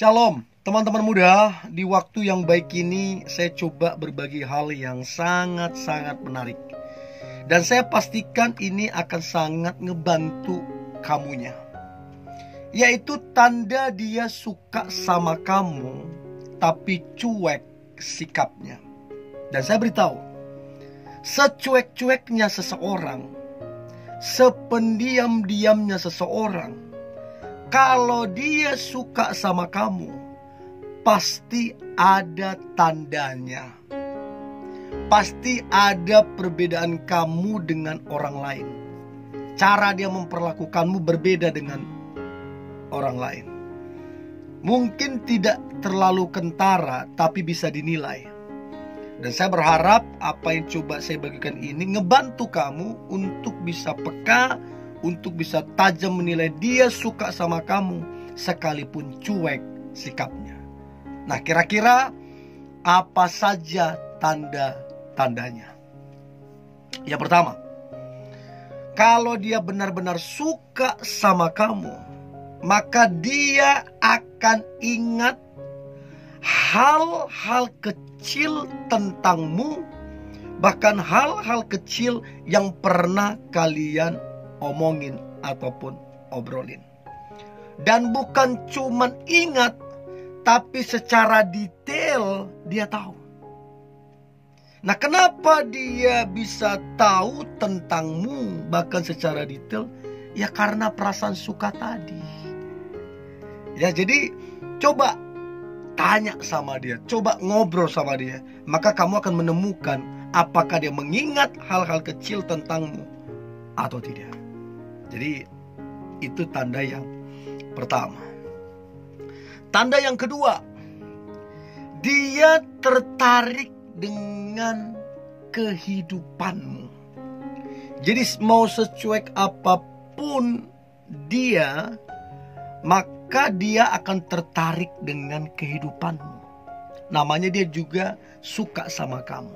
Shalom, teman-teman muda. Di waktu yang baik ini saya coba berbagi hal yang sangat-sangat menarik. Dan saya pastikan ini akan sangat ngebantu kamunya. Yaitu tanda dia suka sama kamu, tapi cuek sikapnya. Dan saya beritahu, secuek-cueknya seseorang, sependiam-diamnya seseorang, kalau dia suka sama kamu, pasti ada tandanya. Pasti ada perbedaan kamu dengan orang lain. Cara dia memperlakukanmu berbeda dengan orang lain. Mungkin tidak terlalu kentara, tapi bisa dinilai. Dan saya berharap apa yang coba saya bagikan ini ngebantu kamu untuk bisa peka, untuk bisa tajam menilai dia suka sama kamu sekalipun cuek sikapnya. Nah, kira-kira apa saja tanda-tandanya? Yang pertama, kalau dia benar-benar suka sama kamu, maka dia akan ingat hal-hal kecil tentangmu, bahkan hal-hal kecil yang pernah kalian omongin ataupun obrolin. Dan bukan cuman ingat, tapi secara detail dia tahu. Nah, kenapa dia bisa tahu tentangmu bahkan secara detail? Ya karena perasaan suka tadi. Ya, jadi coba tanya sama dia, coba ngobrol sama dia, maka kamu akan menemukan apakah dia mengingat hal-hal kecil tentangmu atau tidak. Jadi itu tanda yang pertama. Tanda yang kedua, dia tertarik dengan kehidupanmu. Jadi mau secuek apapun dia, maka dia akan tertarik dengan kehidupanmu. Namanya dia juga suka sama kamu.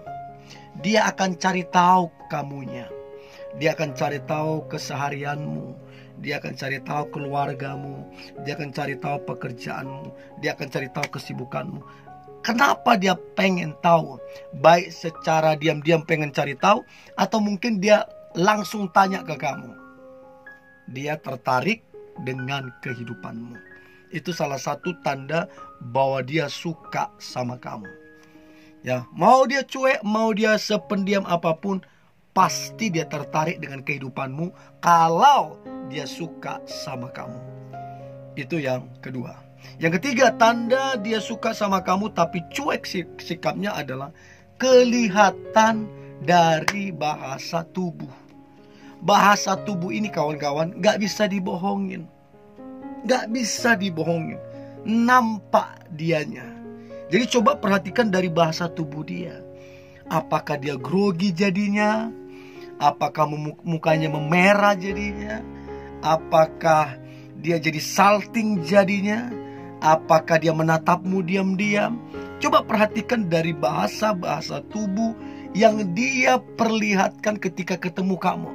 Dia akan cari tahu kamunya. Dia akan cari tahu keseharianmu. Dia akan cari tahu keluargamu. Dia akan cari tahu pekerjaanmu. Dia akan cari tahu kesibukanmu. Kenapa dia pengen tahu? Baik secara diam-diam pengen cari tahu, atau mungkin dia langsung tanya ke kamu. Dia tertarik dengan kehidupanmu. Itu salah satu tanda bahwa dia suka sama kamu. Ya, mau dia cuek, mau dia sependiam apapun, pasti dia tertarik dengan kehidupanmu kalau dia suka sama kamu. Itu yang kedua. Yang ketiga, tanda dia suka sama kamu tapi cuek sikapnya adalah kelihatan dari bahasa tubuh. Bahasa tubuh ini kawan-kawan gak bisa dibohongin. Gak bisa dibohongin. Nampak dianya. Jadi coba perhatikan dari bahasa tubuh dia. Apakah dia grogi jadinya? Apakah mukanya memerah jadinya? Apakah dia jadi salting jadinya? Apakah dia menatapmu diam-diam? Coba perhatikan dari bahasa-bahasa tubuh yang dia perlihatkan ketika ketemu kamu.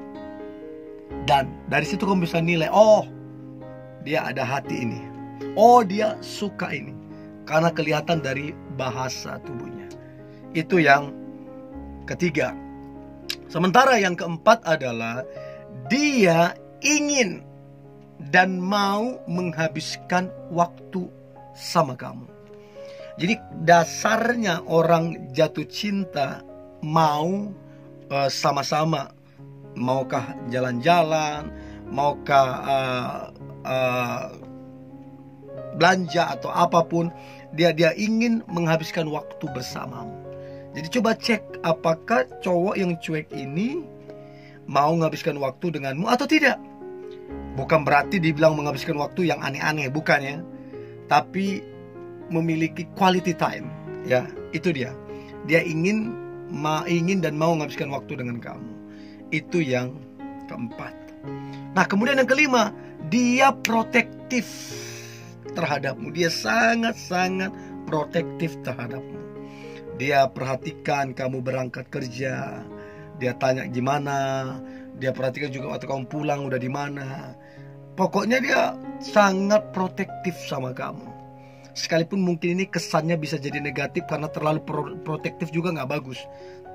Dan dari situ kamu bisa nilai, oh dia ada hati ini. Oh dia suka ini. Karena kelihatan dari bahasa tubuhnya. Itu yang ketiga. Sementara yang keempat adalah dia ingin dan mau menghabiskan waktu sama kamu. Jadi dasarnya orang jatuh cinta mau sama-sama. Maukah jalan-jalan, maukah belanja atau apapun, dia ingin menghabiskan waktu bersamamu. Jadi coba cek apakah cowok yang cuek ini mau menghabiskan waktu denganmu atau tidak. Bukan berarti dibilang menghabiskan waktu yang aneh-aneh, bukan ya. Tapi memiliki quality time. Ya, itu dia. Dia ingin dan mau menghabiskan waktu dengan kamu. Itu yang keempat. Nah, kemudian yang kelima, dia protektif terhadapmu. Dia sangat-sangat protektif terhadapmu. Dia perhatikan kamu berangkat kerja. Dia tanya gimana. Dia perhatikan juga waktu kamu pulang udah di mana. Pokoknya dia sangat protektif sama kamu. Sekalipun mungkin ini kesannya bisa jadi negatif karena terlalu protektif juga nggak bagus.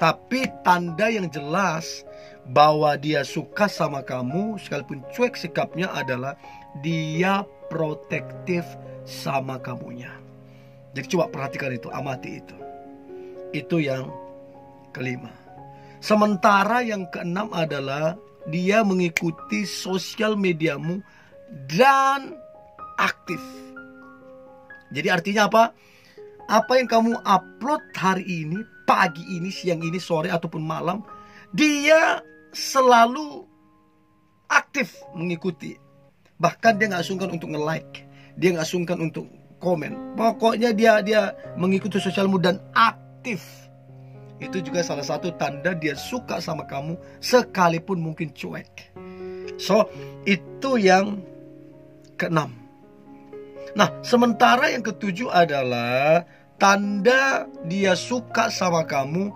Tapi tanda yang jelas bahwa dia suka sama kamu, sekalipun cuek sikapnya, adalah dia protektif sama kamunya. Jadi coba perhatikan itu, amati itu. Itu yang kelima. Sementara yang keenam adalah dia mengikuti sosial mediamu dan aktif. Jadi artinya apa? Apa yang kamu upload hari ini, pagi ini, siang ini, sore ataupun malam, dia selalu aktif mengikuti. Bahkan dia nggak sungkan untuk nge-like, dia nggak sungkan untuk komen. Pokoknya dia mengikuti sosialmu dan aktif. Itu juga salah satu tanda dia suka sama kamu, sekalipun mungkin cuek. So, itu yang keenam. Nah, sementara yang ketujuh adalah tanda dia suka sama kamu,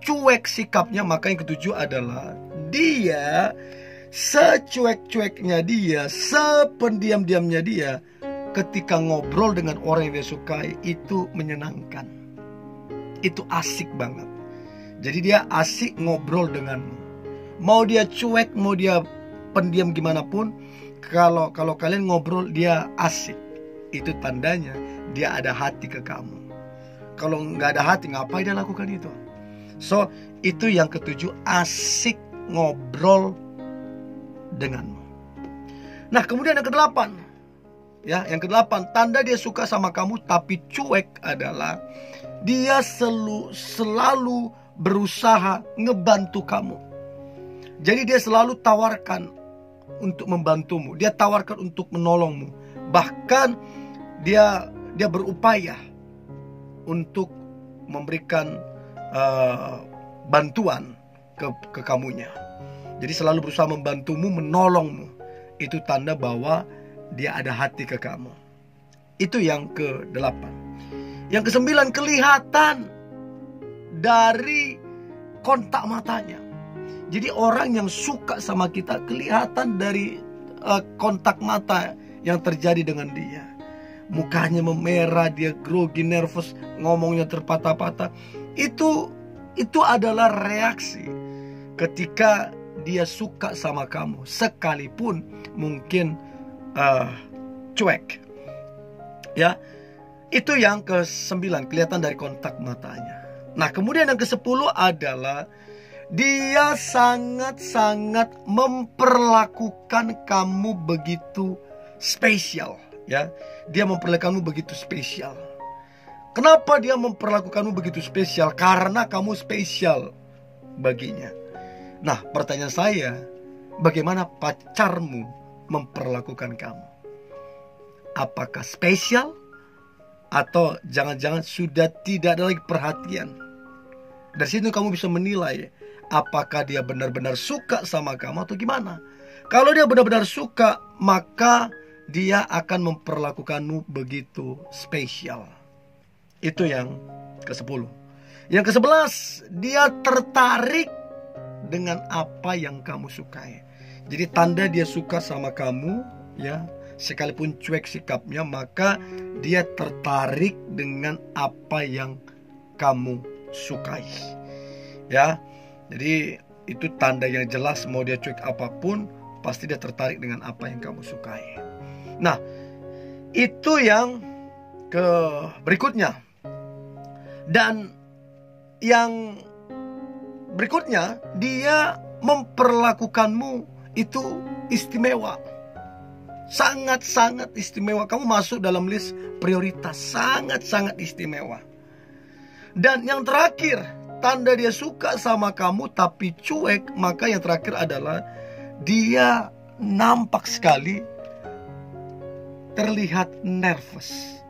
cuek sikapnya. Maka yang ketujuh adalah dia, secuek-cueknya dia, sependiam-diamnya dia, ketika ngobrol dengan orang yang dia sukai, itu menyenangkan. Itu asik banget. Jadi dia asik ngobrol denganmu. Mau dia cuek, mau dia pendiam gimana pun, kalau kalian ngobrol dia asik. Itu tandanya dia ada hati ke kamu. Kalau nggak ada hati, ngapain dia lakukan itu? So, itu yang ketujuh, asik ngobrol denganmu. Nah, kemudian yang kedelapan, ya, yang kedelapan, tanda dia suka sama kamu tapi cuek adalah dia selalu berusaha ngebantu kamu. Jadi dia selalu tawarkan untuk membantumu, dia tawarkan untuk menolongmu. Bahkan dia berupaya untuk memberikan bantuan ke kamunya. Jadi selalu berusaha membantumu, menolongmu. Itu tanda bahwa dia ada hati ke kamu. Itu yang ke-8. Yang ke-9, kelihatan dari kontak matanya. Jadi orang yang suka sama kita kelihatan dari kontak mata yang terjadi dengan dia. Mukanya memerah, dia grogi, nervous, ngomongnya terpatah-patah. Itu adalah reaksi ketika dia suka sama kamu, sekalipun mungkin cuek. Ya, itu yang ke-9, kelihatan dari kontak matanya. Nah, kemudian yang ke-10 adalah dia sangat-sangat memperlakukan kamu begitu spesial. Ya, dia memperlakukanmu begitu spesial. Kenapa dia memperlakukanmu begitu spesial? Karena kamu spesial baginya. Nah, pertanyaan saya, bagaimana pacarmu memperlakukan kamu? Apakah spesial? Atau jangan-jangan sudah tidak ada lagi perhatian? Dari situ kamu bisa menilai apakah dia benar-benar suka sama kamu atau gimana. Kalau dia benar-benar suka, maka dia akan memperlakukanmu begitu spesial. Itu yang ke-10. Yang ke-11, dia tertarik dengan apa yang kamu sukai. Jadi tanda dia suka sama kamu, ya, sekalipun cuek sikapnya, maka dia tertarik dengan apa yang kamu sukai. Ya, jadi itu tanda yang jelas, mau dia cuek apapun, pasti dia tertarik dengan apa yang kamu sukai. Nah, itu yang berikutnya. Dan yang berikutnya, dia memperlakukanmu itu istimewa. Sangat-sangat istimewa. Kamu masuk dalam list prioritas. Sangat-sangat istimewa. Dan yang terakhir, tanda dia suka sama kamu tapi cuek, maka yang terakhir adalah dia nampak sekali terlihat nervous,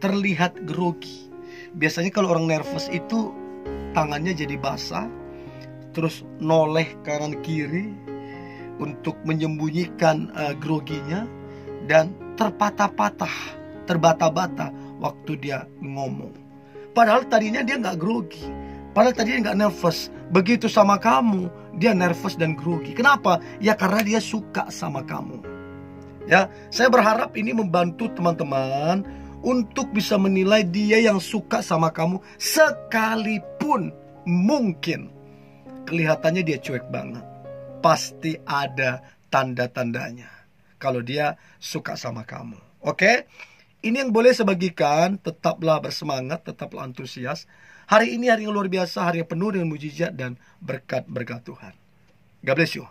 terlihat grogi. Biasanya kalau orang nervous itu tangannya jadi basah, terus noleh kanan kiri untuk menyembunyikan groginya, dan terpatah-patah, terbata-bata waktu dia ngomong. Padahal tadinya dia nggak grogi, padahal tadinya nggak nervous. Begitu sama kamu, dia nervous dan grogi. Kenapa? Ya karena dia suka sama kamu. Ya, saya berharap ini membantu teman-teman untuk bisa menilai dia yang suka sama kamu, sekalipun mungkin kelihatannya dia cuek banget. Pasti ada tanda-tandanya kalau dia suka sama kamu. Oke? Ini yang boleh saya bagikan. Tetaplah bersemangat, tetaplah antusias. Hari ini hari yang luar biasa, hari yang penuh dengan mujizat dan berkat-berkat Tuhan. God bless you.